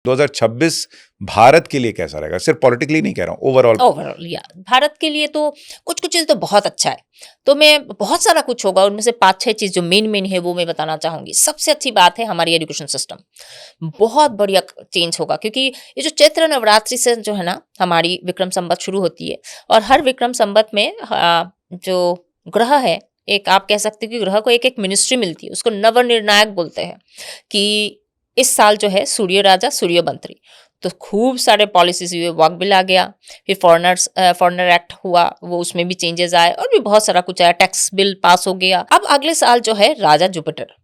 2026 भारत के लिए कैसा रहेगा? सिर्फ पॉलिटिकली नहीं कह रहा हूँ, ओवरऑल या भारत के लिए तो कुछ कुछ चीज़ तो बहुत अच्छा है। तो मैं बहुत सारा कुछ होगा, उनमें से 5-6 चीज़ जो मेन है वो मैं बताना चाहूँगी। सबसे अच्छी बात है हमारी एजुकेशन सिस्टम। बहुत बढ़िया चेंज होगा, क्योंकि ये जो चैत्र नवरात्रि से जो है ना हमारी विक्रम संवत शुरू होती है, और हर विक्रम संवत में जो ग्रह है, एक आप कह सकते हो कि ग्रह को एक-एक मिनिस्ट्री मिलती है, उसको नवनिर्णायक बोलते हैं कि इस साल जो है सूर्य राजा, सूर्य मंत्री। तो खूब सारे पॉलिसीज हुए, वर्क बिल आ गया, फिर फॉरेनर एक्ट हुआ, वो उसमें भी चेंजेस आए, और भी बहुत सारा कुछ आया, टैक्स बिल पास हो गया। अब अगले साल जो है राजा जुपिटर,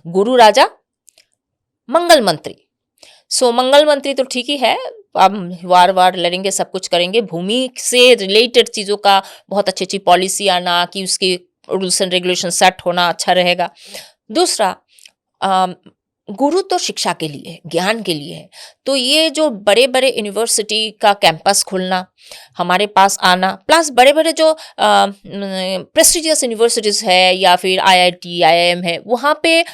गुरु राजा, मंगल मंत्री। सो मंगल मंत्री तो ठीक ही है, अब वार लड़ेंगे, सब कुछ करेंगे, भूमि से रिलेटेड चीज़ों का बहुत अच्छी अच्छी पॉलिसी आना, कि उसके रूल्स एंड रेगुलेशन सेट होना अच्छा रहेगा। दूसरा, गुरु तो शिक्षा के लिए है, ज्ञान के लिए है। तो ये जो बड़े बड़े यूनिवर्सिटी का कैंपस खुलना, हमारे पास आना, प्लस बड़े बड़े जो प्रेस्टिजियस यूनिवर्सिटीज है या फिर आईआईटी आईआईएम है, वहाँ पे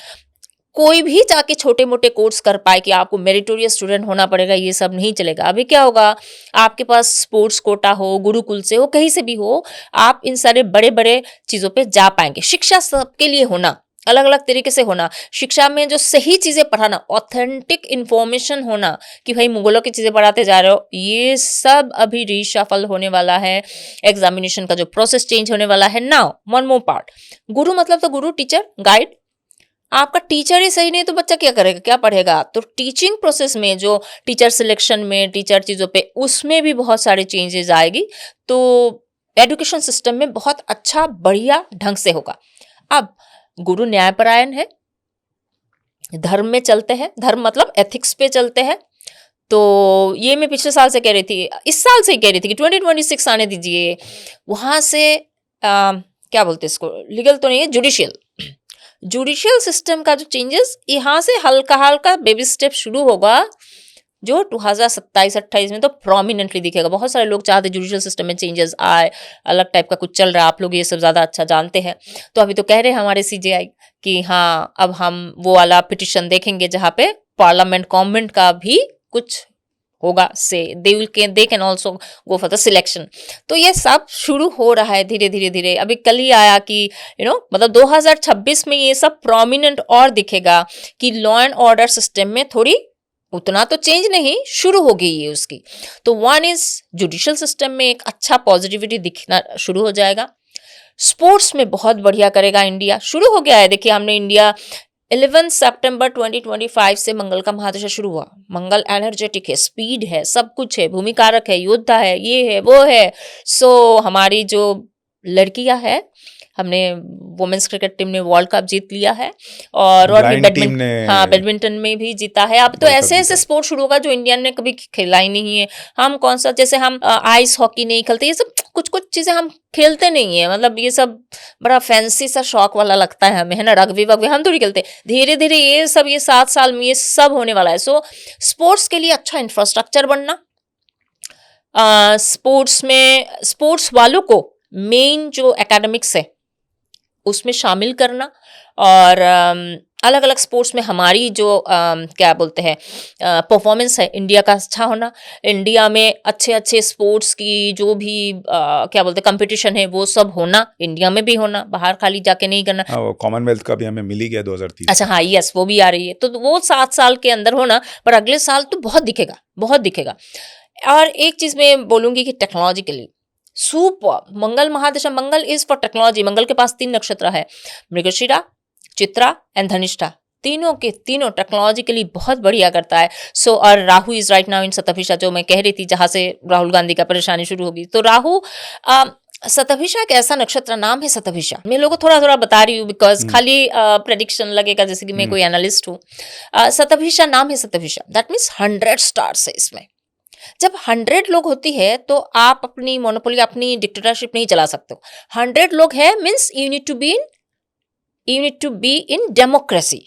कोई भी जाके छोटे मोटे कोर्स कर पाए कि आपको मेरिटोरियस स्टूडेंट होना पड़ेगा, ये सब नहीं चलेगा। अभी क्या होगा, आपके पास स्पोर्ट्स कोटा हो, गुरुकुल से हो, कहीं से भी हो, आप इन सारे बड़े बड़े चीज़ों पे जा पाएंगे। शिक्षा सबके लिए होना, अलग अलग तरीके से होना, शिक्षा में जो सही चीज़ें पढ़ाना, ऑथेंटिक इन्फॉर्मेशन होना, कि भाई मुगलों की चीज़ें पढ़ाते जा रहे हो, ये सब अभी रीशफल होने वाला है। एग्जामिनेशन का जो प्रोसेस चेंज होने वाला है। नाउ वन मोर पार्ट, गुरु मतलब तो गुरु, टीचर, गाइड। आपका टीचर ही सही नहीं तो बच्चा क्या करेगा, क्या पढ़ेगा? तो टीचिंग प्रोसेस में, जो टीचर सिलेक्शन में, टीचर चीज़ों पे, उसमें भी बहुत सारे चेंजेस आएगी। तो एजुकेशन सिस्टम में बहुत अच्छा बढ़िया ढंग से होगा। अब गुरु न्यायपरायण है, धर्म में चलते हैं, धर्म मतलब एथिक्स पे चलते हैं। तो ये मैं पिछले साल से कह रही थी, इस साल से ही कह रही थी कि 2026 आने दीजिए, वहां से क्या बोलते हैं इसको, लीगल तो नहीं है, जुडिशियल जुडिशियल सिस्टम का जो चेंजेस यहाँ से हल्का हल्का बेबी स्टेप शुरू होगा, जो 2027-28 में तो प्रोमिनेंटली दिखेगा। बहुत सारे लोग चाहते जुडिशियल सिस्टम में चेंजेस आए, अलग टाइप का कुछ चल रहा है, आप लोग ये सब ज़्यादा अच्छा जानते हैं। तो अभी तो कह रहे हैं हमारे सीजेआई कि हाँ, अब हम वो वाला पिटिशन देखेंगे जहाँ पे पार्लियामेंट गवर्नमेंट का भी कुछ होगा से, they can also go for the selection. तो ये सब शुरू हो रहा है धीरे धीरे धीरे। अभी कल ही आया कि मतलब 2026 में ये सब प्रोमिनेंट और दिखेगा, कि लॉ एंड ऑर्डर सिस्टम में थोड़ी, उतना तो चेंज नहीं, शुरू हो गई है उसकी। तो वन इज जुडिशियल सिस्टम में एक अच्छा पॉजिटिविटी दिखना शुरू हो जाएगा। स्पोर्ट्स में बहुत बढ़िया करेगा इंडिया, शुरू हो गया है। देखिए, हमने इंडिया 11 सितंबर 2025 से मंगल का महादशा शुरू हुआ। मंगल एनर्जेटिक है, स्पीड है, सब कुछ है, भूमिकारक है, योद्धा है, ये है वो है। सो हमारी जो लड़कियां है, हमने वुमेन्स क्रिकेट टीम ने वर्ल्ड कप जीत लिया है, और भी ब्लाइंड टीम ने बैडमिंटन में भी जीता है। अब तो वर्ल्ड कप ऐसे ऐसे जीता। स्पोर्ट शुरू होगा जो इंडिया ने कभी खेला ही नहीं है। हम कौन सा, जैसे हम आइस हॉकी नहीं खेलते, ये सब कुछ कुछ चीजें हम खेलते नहीं है। मतलब ये सब बड़ा फैंसी सा शौक वाला लगता है हमें, है ना, रग्बी वग्बी हम थोड़ी खेलते। धीरे धीरे ये सब, ये 7 साल में ये सब होने वाला है। सो स्पोर्ट्स के लिए अच्छा इंफ्रास्ट्रक्चर बनना, स्पोर्ट्स में स्पोर्ट्स वालों को मेन जो एकेडमिक्स है उसमें शामिल करना, और अलग अलग स्पोर्ट्स में हमारी जो क्या बोलते हैं परफॉर्मेंस है इंडिया का अच्छा होना। इंडिया में अच्छे अच्छे स्पोर्ट्स की जो भी क्या बोलते हैं कंपटीशन है, वो सब होना, इंडिया में भी होना, बाहर खाली जाके नहीं करना। कॉमनवेल्थ का भी हमें मिल ही गया 2030। अच्छा, हाँ, यस, वो भी आ रही है। तो वो 7 साल के अंदर होना, पर अगले साल तो बहुत दिखेगा, बहुत दिखेगा। और एक चीज मैं बोलूंगी कि टेक्नोलॉजिकली सुपर मंगल महादशा, Mangal is for technology. Mangal के पास 3 नक्षत्र है, मृगशिरा, चित्रा एंड धनिष्ठा। तीनों के तीनों टेक्नोलॉजिकली बहुत बढ़िया करता है। सो और Rahu is right now in Shatabhisha, जो मैं कह रही थी, जहां से राहुल गांधी का परेशानी शुरू होगी। तो राहु शतभिषा एक ऐसा नक्षत्र, नाम है शतभिषा। मैं लोगों को थोड़ा थोड़ा बता रही हूँ बिकॉज खाली प्रेडिक्शन लगेगा जैसे कि मैं कोई एनालिस्ट हूँ। शतभिषा नाम है, शतभिषा दैट मीन्स 100 स्टार्स है इसमें। जब 100 लोग होती है तो आप अपनी मोनोपोली, अपनी डिक्टेटरशिप नहीं चला सकते हो। 100 लोग है means you need to be in democracy.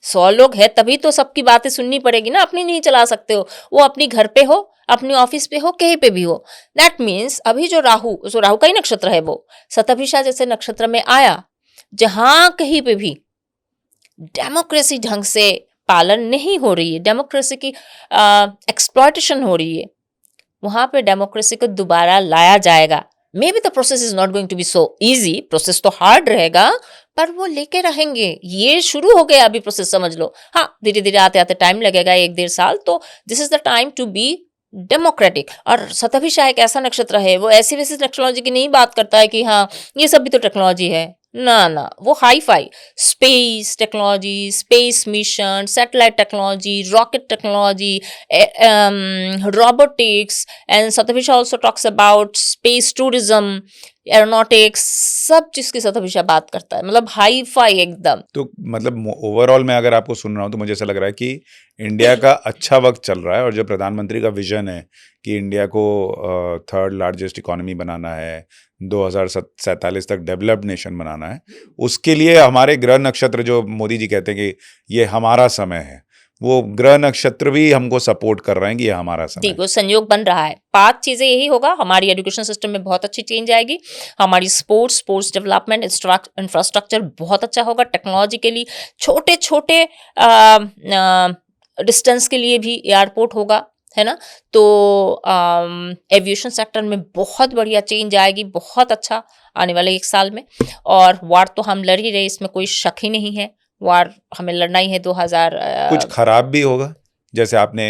100 लोग है तभी तो सबकी बातें सुननी पड़ेगी ना, अपनी नहीं चला सकते हो। वो अपनी घर पे हो, अपनी ऑफिस पे हो, कहीं पे भी हो। दैट मीन्स अभी जो राहु का ही नक्षत्र है, वो शतभिषा जैसे नक्षत्र में आया, जहां कहीं पे भी डेमोक्रेसी ढंग से पालन नहीं हो रही है, डेमोक्रेसी की एक्सप्लॉयटेशन हो रही है, वहां पे डेमोक्रेसी को दोबारा लाया जाएगा। Maybe the process is not going to be so easy, process तो हार्ड रहेगा, पर वो लेके रहेंगे। ये शुरू हो गया अभी प्रोसेस, समझ लो। हाँ, धीरे धीरे आते आते टाइम लगेगा, 1-1.5 साल। तो this is the time to be democratic. और शतभी शाह एक ऐसा नक्षत्र है, वो ऐसी वैसी टेक्नोलॉजी की नहीं बात करता है कि हाँ ये सब भी तो टेक्नोलॉजी है। ना ना, वो hi fi space technology, space mission, satellite technology, rocket technology, robotics, and Satabhisha also talks about space tourism, aeronautics, सब चीज की सतभिषा बात करता है, मतलब हाई फाई एकदम। तो मतलब ओवरऑल मैं अगर आपको सुन रहा हूँ तो मुझे ऐसा लग रहा है कि इंडिया का अच्छा वक्त चल रहा है, और जो प्रधानमंत्री का विजन है कि इंडिया को 3rd लार्जेस्ट इकोनॉमी बनाना है, 2047 तक डेवलप्ड नेशन बनाना है, उसके लिए हमारे ग्रह नक्षत्र, जो मोदी जी कहते हैं कि ये हमारा समय है, वो ग्रह नक्षत्र भी हमको सपोर्ट कर रहे हैं कि ये हमारा समय है। वो संयोग बन रहा है। 5 चीजें यही होगा, हमारी एजुकेशन सिस्टम में बहुत अच्छी चेंज आएगी, हमारी स्पोर्ट्स डेवलपमेंट, इंफ्रास्ट्रक्चर बहुत अच्छा होगा, टेक्नोलॉजी के लिए छोटे छोटे डिस्टेंस के लिए भी एयरपोर्ट होगा, है ना। तो एविएशन सेक्टर में बहुत बढ़िया चेंज आएगी, बहुत अच्छा आने वाले 1 साल में। और वार तो हम लड़ ही रहे, इसमें कोई शक ही नहीं है, वार हमें लड़ना ही है। 2000 कुछ खराब भी होगा, जैसे आपने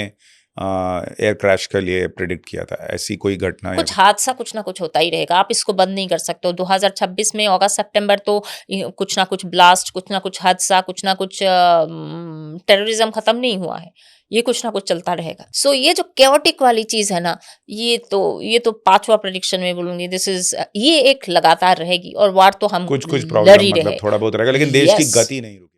एयर क्रैश के लिए प्रिडिक्ट किया था, ऐसी कोई घटना? कुछ हादसा कुछ ना कुछ होता ही रहेगा, आप इसको बंद नहीं कर सकते हो। 2026 में अगस्त सितंबर तो कुछ ना कुछ ब्लास्ट, कुछ ना कुछ हादसा, कुछ ना कुछ टेररिज्म खत्म नहीं हुआ है, ये कुछ ना कुछ चलता रहेगा। सो ये जो केओटिक वाली चीज है ना, ये तो 5वां प्रेडिक्शन में बोलूंगी, दिस इज, ये एक लगातार रहेगी। और वार तो हम कुछ लड़ प्रॉब्लम ही मतलब रहे। थोड़ा बहुत रहेगा, लेकिन देश की Yes. गति नहीं रुकेगी।